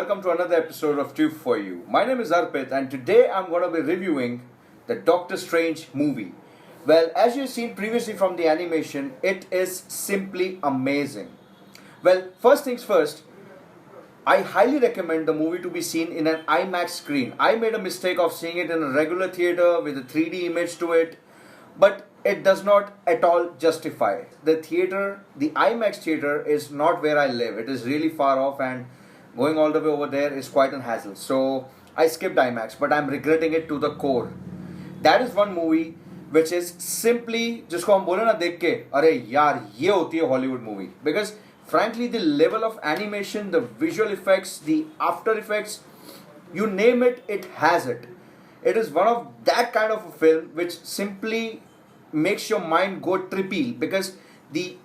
welcome to another episode of Tube for You. My name is Arpit, and today I'm going to be reviewing the Doctor Strange movie. Well, as you've seen previously from the animation, it is simply amazing. Well, first things first, I highly recommend the movie to be seen in an IMAX screen. I made a mistake of seeing it in a regular theater with a 3D image to it, but it does not at all justify. The theater, the IMAX theater, is not where I live. It is really far off, and going all the way over there is quite an hassle. So I skipped IMAX, but I'm regretting it to the core. That is one movie which is simply, जिसको हम बोले ना देख के अरे यार ये होती है Hollywood movie, because frankly the level of animation, the visual effects, the after effects, you name it, it has it. It is one of that kind of a film which simply makes your mind go trippy, because the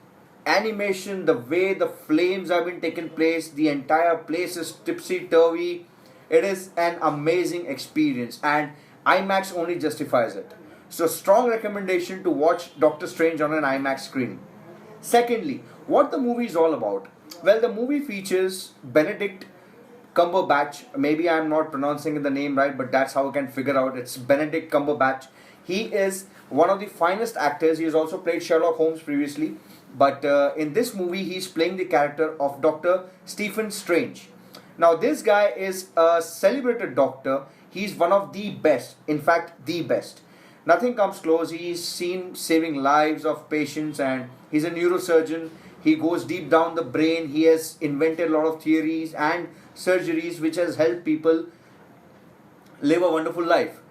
animation, the way the flames have been taken place, the entire place is tipsy-turvy. It is an amazing experience, and IMAX only justifies it. So strong recommendation to watch Doctor Strange on an IMAX screen. Secondly, what the movie is all about? Well, the movie features Benedict Cumberbatch. Maybe I'm not pronouncing the name right, but that's how I can figure out. It's Benedict Cumberbatch. He is one of the finest actors. He has also played Sherlock Holmes previously. But in this movie, he's playing the character of Dr. Stephen Strange. Now, this guy is a celebrated doctor. He's one of the best. In fact, the best. Nothing comes close. He's seen saving lives of patients, and he's a neurosurgeon. He goes deep down the brain. He has invented a lot of theories and surgeries which has helped people live a wonderful life.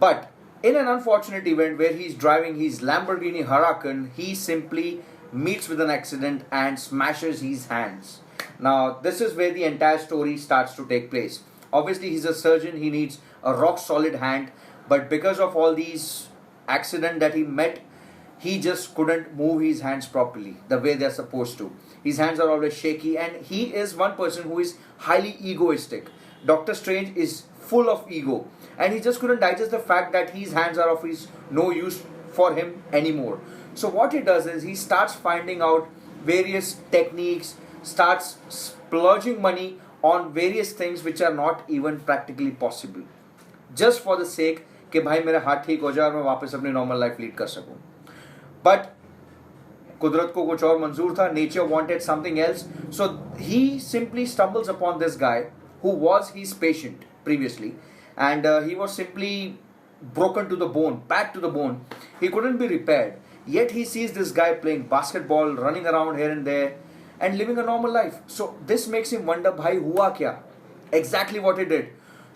But in an unfortunate event where he's driving his Lamborghini Huracan, he simply meets with an accident and smashes his hands. Now, this is where the entire story starts to take place. Obviously, he's a surgeon. He needs a rock solid hand. But because of all these accidents that he met, he just couldn't move his hands properly the way they're supposed to. His hands are always shaky, and he is one person who is highly egoistic. Doctor Strange is full of ego, and he just couldn't digest the fact that his hands are of his no use for him anymore. So what he does is he starts finding out various techniques, starts splurging money on various things which are not even practically possible, just for the sake कि भाई मेरा हाथ ठीक हो जाए और मैं वापस अपनी नॉर्मल लाइफ लीड कर सकूं. बट कुदरत को कुछ और मंजूर था. Nature wanted something else. So he simply stumbles upon this guy who was his patient previously, and he was simply broken to the bone, packed to the bone. He couldn't be repaired. Yet he sees this guy playing basketball, running around here and there, and living a normal life. So this makes him wonder, भाई हुआ क्या? Exactly what he did.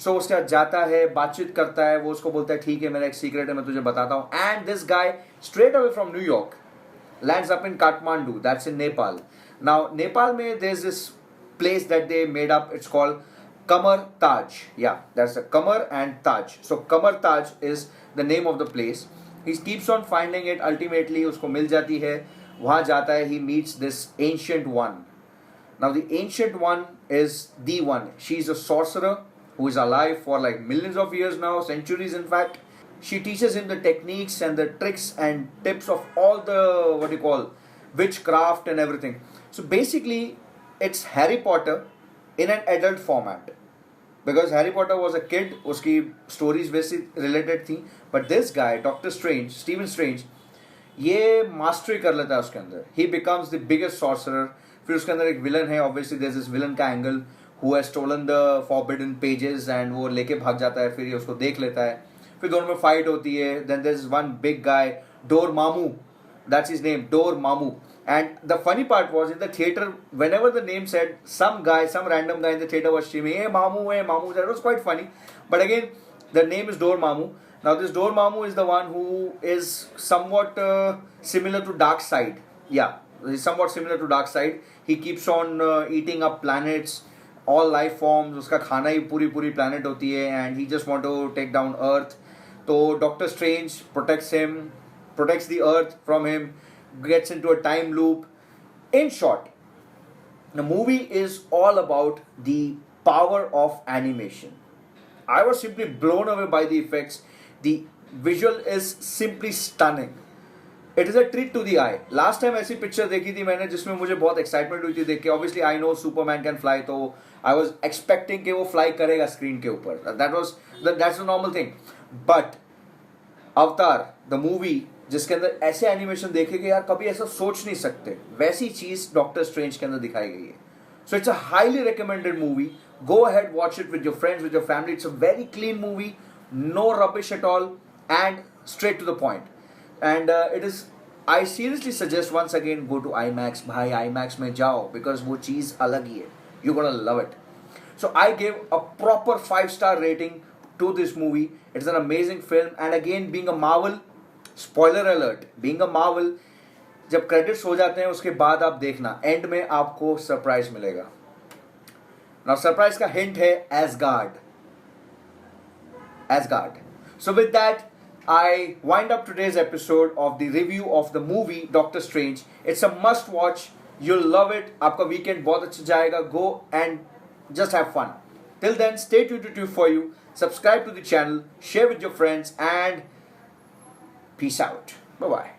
So उसके साथ जाता है, बातचीत करता है, वो उसको बोलता है ठीक है मेरा एक सीक्रेट है मैं तुझे बताता हूँ. And this guy straight away from New York lands up in Kathmandu. That's in Nepal. Now Nepal में there's this place that they made up. It's called Kamar Taj. Yeah, that's a Kamar and Taj. So Kamar Taj is the name of the place. He keeps on finding it. Ultimately उसको मिल जाती है. वहाँ जाता है. He meets this ancient one. Now the ancient one is the one. She's a sorcerer who is alive for like millions of years now, centuries in fact. She teaches him the techniques and the tricks and tips of all the what you call witchcraft and everything. So basically, it's Harry Potter in an adult format. Because Harry Potter was a kid, उसकी stories वैसी related थी. But this guy, Doctor Strange, Stephen Strange, ये mastery कर लेता है उसके अंदर. He becomes the biggest sorcerer. फिर उसके अंदर एक villain है. Obviously, there's this villain का angle who has stolen the forbidden pages, and वो लेके भाग जाता है. फिर ये उसको देख लेता है. फिर दोनों में fight होती है. Then there's one big guy, Dormammu. That's his name, Dormammu. And the funny part was in the theater, whenever the name said, some guy, some random guy in the theater was screaming, hey Mamu, hey Mamu. That was quite funny. But again, the name is Dormammu. Now this Dormammu is the one who is somewhat similar to Darkseid. Yeah, he's somewhat similar to Darkseid. He keeps on eating up planets, all life forms. उसका खाना ही पूरी planet होती है, and he just want to take down Earth. So Doctor Strange protects him, protects the Earth from him, gets into a time loop. In short, the movie is all about the power of animation. I was simply blown away by the effects. The visual is simply stunning. It is a treat to the eye. Last time ऐसी picture देखी थी मैंने जिसमें मुझे बहुत excitement हुई थी देख के. Obviously I know Superman can fly, तो आई वॉज एक्सपेक्टिंग कि वो फ्लाई करेगा स्क्रीन के ऊपर. That's a normal thing. But अवतार द मूवी, जिसके अंदर ऐसे एनिमेशन देखे कि यार कभी ऐसा सोच नहीं सकते, वैसी चीज डॉक्टर स्ट्रेंज के अंदर दिखाई गई है. So it's a highly recommended movie. Go ahead, watch it with your friends, with your family. It's a very clean movie, no rubbish at all, and straight to the point. And it is. I seriously suggest once again go to IMAX. भाई IMAX में जाओ because वो चीज़ अलग ही है. You're gonna love it. So I gave a proper 5-star rating to this movie. It's an amazing film, and again being a Marvel, spoiler alert, being a Marvel, जब credits हो जाते हैं उसके बाद आप देखना एंड में आपको सरप्राइज मिलेगा. Now surprise का hint है Asgard. So with that, I wind up today's episode of the review of the movie Doctor Strange. It's a must watch. You'll love it. आपका weekend बहुत अच्छा जाएगा. Go and just have fun. Till then, stay tuned to Tube for You. Subscribe to the channel, share with your friends, and peace out. Bye bye.